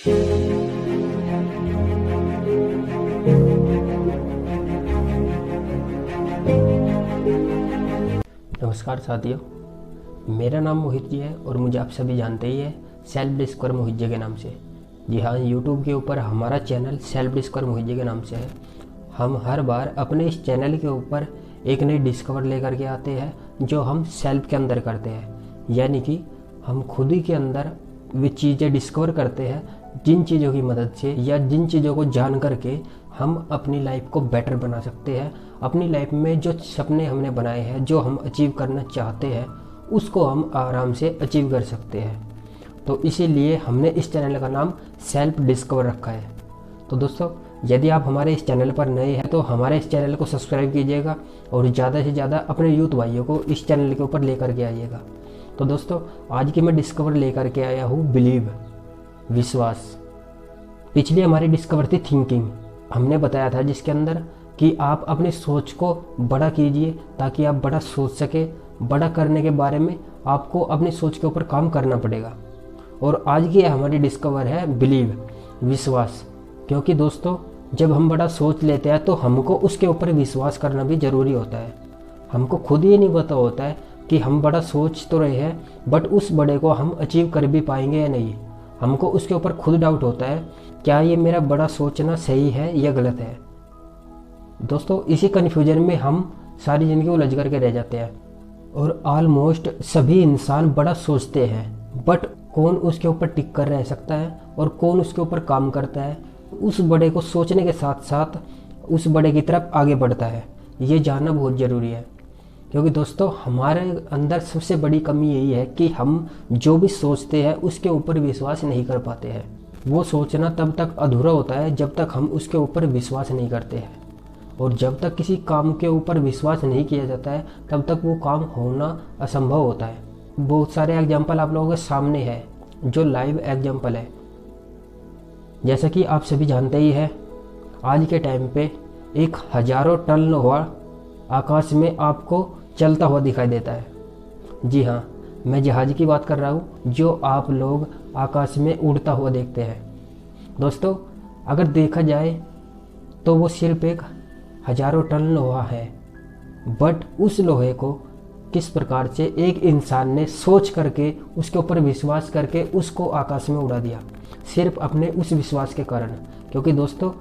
नमस्कार साथियों, मेरा नाम मोहित जी है और मुझे आप सभी जानते ही है सेल्फ डिस्कवर मोहित जी के नाम से। जी हाँ, यूट्यूब के ऊपर हमारा channel self discover Mohit ji के नाम से है। हम हर बार अपने इस चैनल के ऊपर एक नई डिस्कवर लेकर के आते हैं जो हम सेल्फ के अंदर करते हैं, यानी कि हम खुद ही के अंदर वे चीज़ें डिस्कवर करते हैं जिन चीज़ों की मदद से या जिन चीज़ों को जान करके हम अपनी लाइफ को बेटर बना सकते हैं। अपनी लाइफ में जो सपने हमने बनाए हैं, जो हम अचीव करना चाहते हैं, उसको हम आराम से अचीव कर सकते हैं। तो इसीलिए हमने इस चैनल का नाम सेल्फ डिस्कवर रखा है। तो दोस्तों, यदि आप हमारे इस चैनल पर नए हैं तो हमारे इस चैनल को सब्सक्राइब कीजिएगा और ज़्यादा से ज़्यादा अपने यूथ भाइयों को इस चैनल के ऊपर लेकर के आइएगा। तो दोस्तों, आज की मैं डिस्कवर लेकर के आया हूँ बिलीव, विश्वास। पिछली हमारी डिस्कवर थी थिंकिंग। हमने बताया था जिसके अंदर कि आप अपनी सोच को बड़ा कीजिए ताकि आप बड़ा सोच सके। बड़ा करने के बारे में आपको अपनी सोच के ऊपर काम करना पड़ेगा। और आज की हमारी डिस्कवर है बिलीव, विश्वास। क्योंकि दोस्तों, जब हम बड़ा सोच लेते हैं तो हमको उसके ऊपर विश्वास करना भी ज़रूरी होता है। हमको खुद ही नहीं पता होता है कि हम बड़ा सोच तो रहे हैं, बट उस बड़े को हम अचीव कर भी पाएंगे या नहीं। हमको उसके ऊपर खुद डाउट होता है, क्या ये मेरा बड़ा सोचना सही है या गलत है। दोस्तों, इसी कन्फ्यूजन में हम सारी ज़िंदगी उलझ करके रह जाते हैं। और ऑलमोस्ट सभी इंसान बड़ा सोचते हैं, बट कौन उसके ऊपर टिक कर रह सकता है और कौन उसके ऊपर काम करता है, उस बड़े को सोचने के साथ साथ उस बड़े की तरफ आगे बढ़ता है, ये जानना बहुत ज़रूरी है। क्योंकि दोस्तों, हमारे अंदर सबसे बड़ी कमी यही है कि हम जो भी सोचते हैं उसके ऊपर विश्वास नहीं कर पाते हैं। वो सोचना तब तक अधूरा होता है जब तक हम उसके ऊपर विश्वास नहीं करते हैं। और जब तक किसी काम के ऊपर विश्वास नहीं किया जाता है तब तक वो काम होना असंभव होता है। बहुत सारे एग्जाम्पल आप लोगों के सामने है जो लाइव एग्जाम्पल है। जैसा कि आप सभी जानते ही हैं, आज के टाइम पे एक हजारों टन लोहा आकाश में आपको चलता हुआ दिखाई देता है। जी हाँ, मैं जहाज़ की बात कर रहा हूँ जो आप लोग आकाश में उड़ता हुआ देखते हैं। दोस्तों, अगर देखा जाए तो वो सिर्फ एक हजारों टन लोहा है, बट उस लोहे को किस प्रकार से एक इंसान ने सोच करके उसके ऊपर विश्वास करके उसको आकाश में उड़ा दिया, सिर्फ अपने उस विश्वास के कारण। क्योंकि दोस्तों,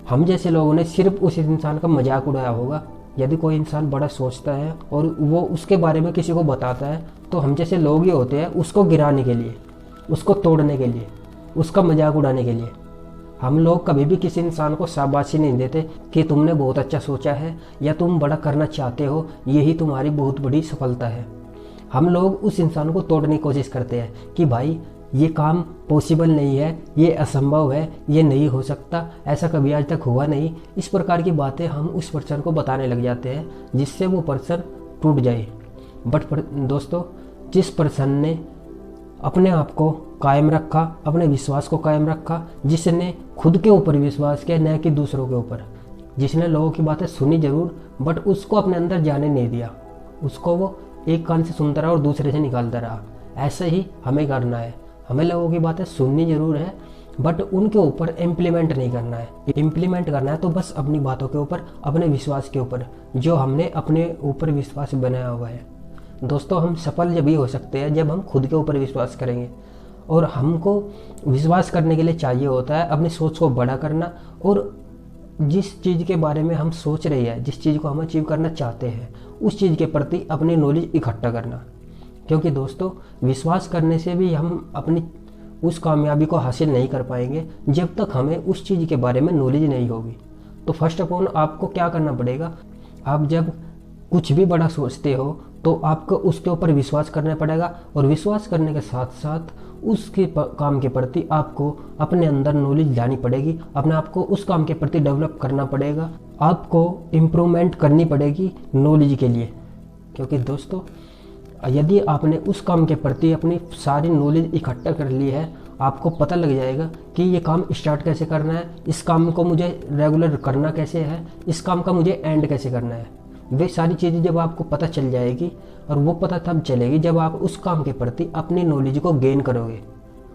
हम जैसे लोगों ने सिर्फ उस इंसान का मजाक उड़ाया होगा। यदि कोई इंसान बड़ा सोचता है और वो उसके बारे में किसी को बताता है तो हम जैसे लोग ही होते हैं उसको गिराने के लिए, उसको तोड़ने के लिए, उसका मजाक उड़ाने के लिए। हम लोग कभी भी किसी इंसान को शाबाशी नहीं देते कि तुमने बहुत अच्छा सोचा है या तुम बड़ा करना चाहते हो, यही तुम्हारी बहुत बड़ी सफलता है। हम लोग उस इंसान को तोड़ने की कोशिश करते हैं कि भाई ये काम पॉसिबल नहीं है, ये असंभव है, ये नहीं हो सकता, ऐसा कभी आज तक हुआ नहीं। इस प्रकार की बातें हम उस पर्सन को बताने लग जाते हैं जिससे वो पर्सन टूट जाए। बट दोस्तों, जिस पर्सन ने अपने आप को कायम रखा, अपने विश्वास को कायम रखा, जिसने खुद के ऊपर विश्वास किया न कि दूसरों के ऊपर, जिसने लोगों की बातें सुनी जरूर बट उसको अपने अंदर जाने नहीं दिया, उसको वो एक कान से सुनता रहा और दूसरे से निकालता रहा। ऐसे ही हमें करना है। हमें लोगों की बातें सुननी जरूर है बट उनके ऊपर इम्प्लीमेंट नहीं करना है। इम्प्लीमेंट करना है तो बस अपनी बातों के ऊपर, अपने विश्वास के ऊपर, जो हमने अपने ऊपर विश्वास बनाया हुआ है। दोस्तों, हम सफल जब ही हो सकते हैं जब हम खुद के ऊपर विश्वास करेंगे। और हमको विश्वास करने के लिए चाहिए होता है अपनी सोच को बड़ा करना और जिस चीज़ के बारे में हम सोच रहे हैं, जिस चीज़ को हम अचीव करना चाहते हैं, उस चीज़ के प्रति अपनी नॉलेज इकट्ठा करना। क्योंकि दोस्तों, विश्वास करने से भी हम अपनी उस कामयाबी को हासिल नहीं कर पाएंगे जब तक हमें उस चीज़ के बारे में नॉलेज नहीं होगी। तो फर्स्ट ऑफ ऑल आपको क्या करना पड़ेगा, आप जब कुछ भी बड़ा सोचते हो तो आपको उसके ऊपर विश्वास करना पड़ेगा। और विश्वास करने के साथ साथ उसके काम के प्रति आपको अपने अंदर नॉलेज लानी पड़ेगी, अपने आप को उस काम के प्रति डेवलप करना पड़ेगा, आपको इम्प्रूवमेंट करनी पड़ेगी नॉलेज के लिए। क्योंकि दोस्तों, यदि आपने उस काम के प्रति अपनी सारी नॉलेज इकट्ठा कर ली है, आपको पता लग जाएगा कि ये काम स्टार्ट कैसे करना है, इस काम को मुझे रेगुलर करना कैसे है, इस काम का मुझे एंड कैसे करना है। वे सारी चीज़ें जब आपको पता चल जाएगी, और वो पता तब चलेगी जब आप उस काम के प्रति अपनी नॉलेज को गेन करोगे।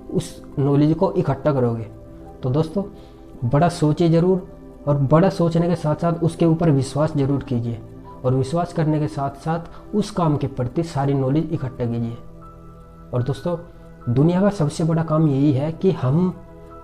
उस नॉलेज को इकट्ठा करोगे। तो दोस्तों बड़ा सोचिए ज़रूर, और बड़ा सोचने के साथ साथ उसके ऊपर विश्वास ज़रूर कीजिए, और विश्वास करने के साथ साथ उस काम के प्रति सारी नॉलेज इकट्ठा कीजिए। और दोस्तों दुनिया का सबसे बड़ा काम यही है कि हम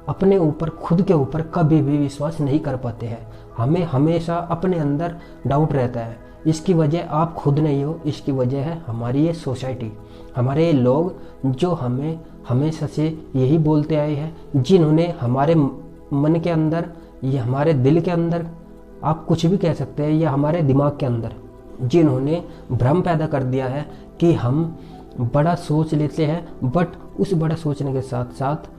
अपने ऊपर, खुद के ऊपर कभी भी विश्वास नहीं कर पाते हैं। हमें हमेशा अपने अंदर डाउट रहता है। इसकी वजह आप खुद नहीं हो, इसकी वजह है हमारी ये सोसाइटी, हमारे ये लोग जो हमें हमेशा से यही बोलते आए हैं, जिन्होंने हमारे मन के अंदर, ये हमारे दिल के अंदर, आप कुछ भी कह सकते हैं, या हमारे दिमाग के अंदर जिन्होंने भ्रम पैदा कर दिया है कि हम बड़ा सोच लेते हैं, बट उस बड़ा सोचने के साथ साथ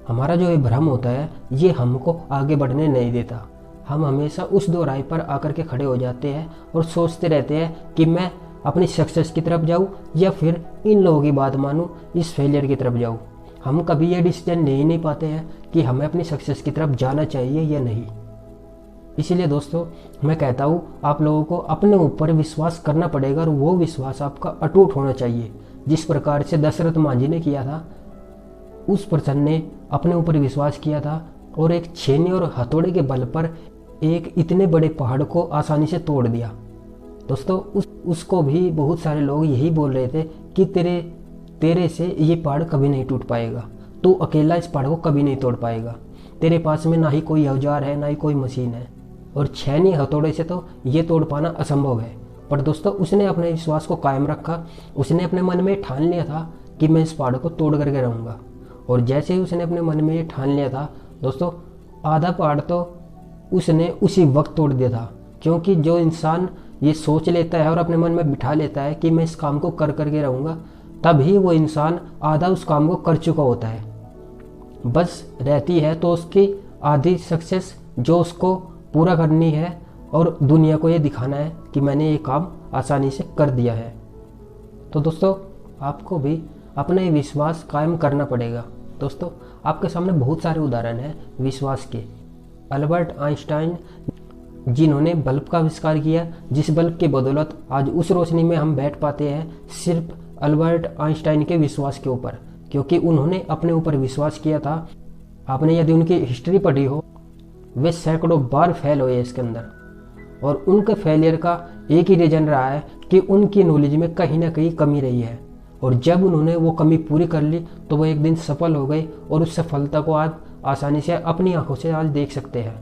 हमारा जो ये भ्रम होता है ये हमको आगे बढ़ने नहीं देता। हम हमेशा उस दो राह पर आकर के खड़े हो जाते हैं और सोचते रहते हैं कि मैं अपनी सक्सेस की तरफ जाऊं या फिर इन लोगों की बात मानूं, इस फेलियर की तरफ जाऊं। हम कभी ये डिसीजन ले ही नहीं पाते हैं कि हमें अपनी सक्सेस की तरफ जाना चाहिए या नहीं। इसीलिए दोस्तों मैं कहता हूँ आप लोगों को अपने ऊपर विश्वास करना पड़ेगा, और वो विश्वास आपका अटूट होना चाहिए। जिस प्रकार से दशरथ मांझी ने किया था, उस पर्सन ने अपने ऊपर विश्वास किया था और एक छेनी और हथौड़े के बल पर एक इतने बड़े पहाड़ को आसानी से तोड़ दिया। दोस्तों उसको भी बहुत सारे लोग यही बोल रहे थे कि तेरे से ये पहाड़ कभी नहीं टूट पाएगा, तू अकेला इस पहाड़ को कभी नहीं तोड़ पाएगा, तेरे पास में ना ही कोई औजार है ना ही कोई मशीन है, और छेनी हथौड़े से तो ये तोड़ पाना असंभव है। पर दोस्तों उसने अपने विश्वास को कायम रखा। उसने अपने मन में ठान लिया था कि मैं इस पहाड़ को तोड़ करके रहूँगा, और जैसे ही उसने अपने मन में ये ठान लिया था दोस्तों, आधा पहाड़ तो उसने उसी वक्त तोड़ दिया था। क्योंकि जो इंसान ये सोच लेता है और अपने मन में बिठा लेता है कि मैं इस काम को कर करके रहूँगा, तभी वो इंसान आधा उस काम को कर चुका होता है। बस रहती है तो उसकी आधी सक्सेस जो उसको पूरा करनी है और दुनिया को ये दिखाना है कि मैंने ये काम आसानी से कर दिया है। तो दोस्तों आपको भी अपना ये विश्वास कायम करना पड़ेगा। दोस्तों आपके सामने बहुत सारे उदाहरण हैं विश्वास के। अल्बर्ट आइंस्टाइन जिन्होंने बल्ब का आविष्कार किया, जिस बल्ब के बदौलत आज उस रोशनी में हम बैठ पाते हैं, सिर्फ अल्बर्ट आइंस्टाइन के विश्वास के ऊपर, क्योंकि उन्होंने अपने ऊपर विश्वास किया था। आपने यदि उनकी हिस्ट्री पढ़ी हो, वे सैकड़ों बार फेल हुए इसके अंदर, और उनके फेलियर का एक ही रीजन रहा है कि उनकी नॉलेज में कहीं ना कहीं कमी रही है, और जब उन्होंने वो कमी पूरी कर ली तो वो एक दिन सफल हो गए, और उस सफलता को आप आसानी से अपनी आंखों से आज देख सकते हैं।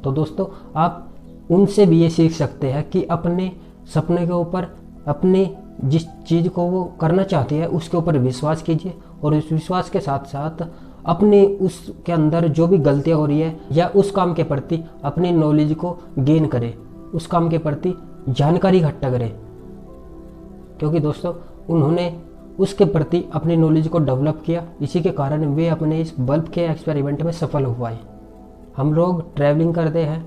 तो दोस्तों आप उनसे भी ये सीख सकते हैं कि अपने सपने के ऊपर, अपने जिस चीज़ को वो करना चाहते हैं उसके ऊपर विश्वास कीजिए, और उस विश्वास के साथ साथ अपने उसके अंदर जो भी गलतियाँ हो रही है या उस काम के प्रति अपनी नॉलेज को गेन करें, उस काम के प्रति जानकारी इकट्ठा करें। क्योंकि दोस्तों उन्होंने उसके प्रति अपनी नॉलेज को डेवलप किया, इसी के कारण वे अपने इस बल्ब के एक्सपेरिमेंट में सफल हो पाए। हम लोग ट्रैवलिंग करते हैं,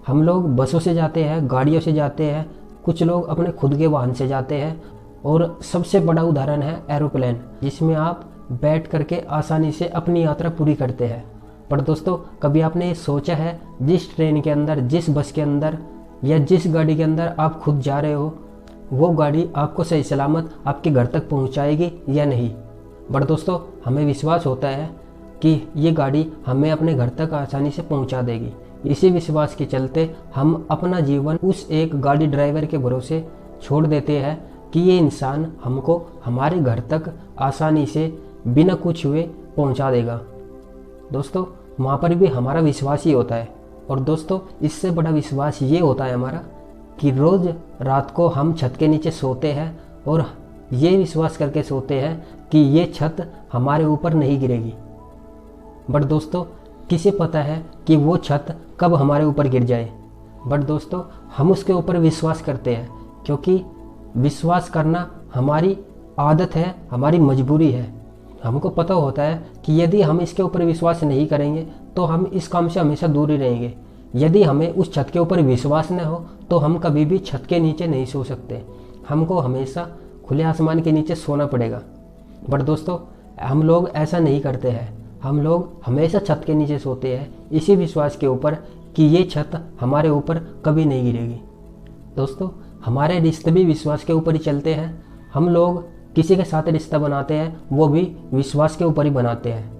हम लोग बसों से जाते हैं, गाड़ियों से जाते हैं, कुछ लोग अपने खुद के वाहन से जाते हैं, और सबसे बड़ा उदाहरण है एरोप्लेन, जिसमें आप बैठ करके आसानी से अपनी यात्रा पूरी करते हैं। पर दोस्तों कभी आपने ये सोचा है जिस ट्रेन के अंदर, जिस बस के अंदर या जिस गाड़ी के अंदर आप खुद जा रहे हो, वो गाड़ी आपको सही सलामत आपके घर तक पहुंचाएगी या नहीं? बट दोस्तों हमें विश्वास होता है कि ये गाड़ी हमें अपने घर तक आसानी से पहुंचा देगी। इसी विश्वास के चलते हम अपना जीवन उस एक गाड़ी ड्राइवर के भरोसे छोड़ देते हैं कि ये इंसान हमको हमारे घर तक आसानी से बिना कुछ हुए पहुंचा देगा। दोस्तों वहाँ पर भी हमारा विश्वास ही होता है। और दोस्तों इससे बड़ा विश्वास ये होता है हमारा कि रोज़ रात को हम छत के नीचे सोते हैं और ये विश्वास करके सोते हैं कि ये छत हमारे ऊपर नहीं गिरेगी। बट दोस्तों किसे पता है कि वो छत कब हमारे ऊपर गिर जाए? बट दोस्तों हम उसके ऊपर विश्वास करते हैं, क्योंकि विश्वास करना हमारी आदत है, हमारी मजबूरी है। हमको पता होता है कि यदि हम इसके ऊपर विश्वास नहीं करेंगे तो हम इस काम से हमेशा दूर ही रहेंगे। यदि हमें उस छत के ऊपर विश्वास न हो तो हम कभी भी छत के नीचे नहीं सो सकते, हमको हमेशा खुले आसमान के नीचे सोना पड़ेगा। बट दोस्तों हम लोग ऐसा नहीं करते हैं, हम लोग हमेशा छत के नीचे सोते हैं इसी विश्वास के ऊपर कि ये छत हमारे ऊपर कभी नहीं गिरेगी। दोस्तों हमारे रिश्ते भी विश्वास के ऊपर ही चलते हैं। हम लोग किसी के साथ रिश्ता बनाते हैं वो भी विश्वास के ऊपर ही बनाते हैं।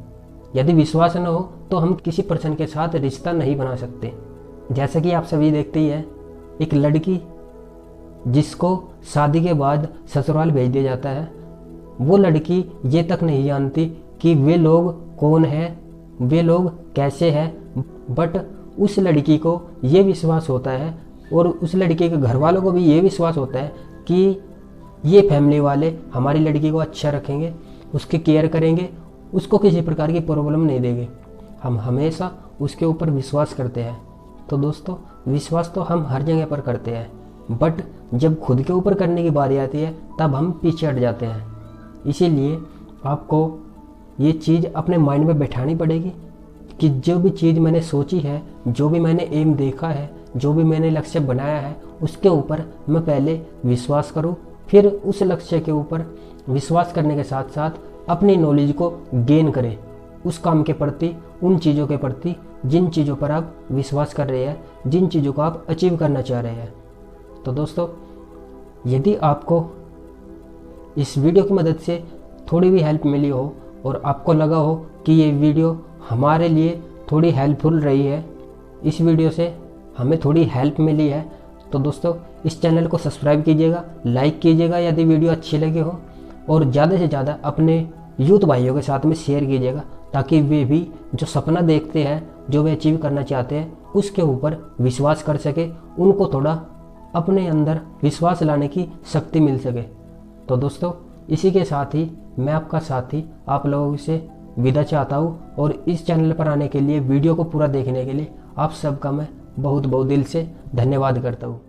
यदि विश्वास न हो तो हम किसी पर्सन के साथ रिश्ता नहीं बना सकते। जैसा कि आप सभी देखते ही हैं, एक लड़की जिसको शादी के बाद ससुराल भेज दिया जाता है, वो लड़की ये तक नहीं जानती कि वे लोग कौन हैं, वे लोग कैसे हैं, बट उस लड़की को ये विश्वास होता है और उस लड़के के घर वालों को भी ये विश्वास होता है कि ये फैमिली वाले हमारी लड़की को अच्छा रखेंगे, उसकी केयर करेंगे, उसको किसी प्रकार की प्रॉब्लम नहीं देंगे। हम हमेशा उसके ऊपर विश्वास करते हैं। तो दोस्तों, विश्वास तो हम हर जगह पर करते हैं, बट जब खुद के ऊपर करने की बारी आती है तब हम पीछे हट जाते हैं। इसीलिए आपको ये चीज़ अपने माइंड में बैठानी पड़ेगी कि जो भी चीज़ मैंने सोची है, जो भी मैंने एम देखा है, जो भी मैंने लक्ष्य बनाया है, उसके ऊपर मैं पहले विश्वास करूं, फिर उस लक्ष्य के ऊपर विश्वास करने के साथ साथ अपनी नॉलेज को गेन करें उस काम के प्रति, उन चीज़ों के प्रति जिन चीज़ों पर आप विश्वास कर रहे हैं, जिन चीज़ों को आप अचीव करना चाह रहे हैं। तो दोस्तों, यदि आपको इस वीडियो की मदद से थोड़ी भी हेल्प मिली हो और आपको लगा हो कि ये वीडियो हमारे लिए थोड़ी हेल्पफुल रही है, इस वीडियो से हमें थोड़ी हेल्प मिली है, तो दोस्तों इस चैनल को सब्सक्राइब कीजिएगा, लाइक कीजिएगा यदि वीडियो अच्छी लगी हो, और ज़्यादा से ज़्यादा अपने यूथ भाइयों के साथ में शेयर कीजिएगा ताकि वे भी जो सपना देखते हैं, जो वे अचीव करना चाहते हैं, उसके ऊपर विश्वास कर सके, उनको थोड़ा अपने अंदर विश्वास लाने की शक्ति मिल सके। तो दोस्तों, इसी के साथ ही मैं आपका साथी आप लोगों से विदा चाहता हूँ और इस चैनल पर आने के लिए, वीडियो को पूरा देखने के लिए आप सबका मैं बहुत बहुत दिल से धन्यवाद करता हूँ।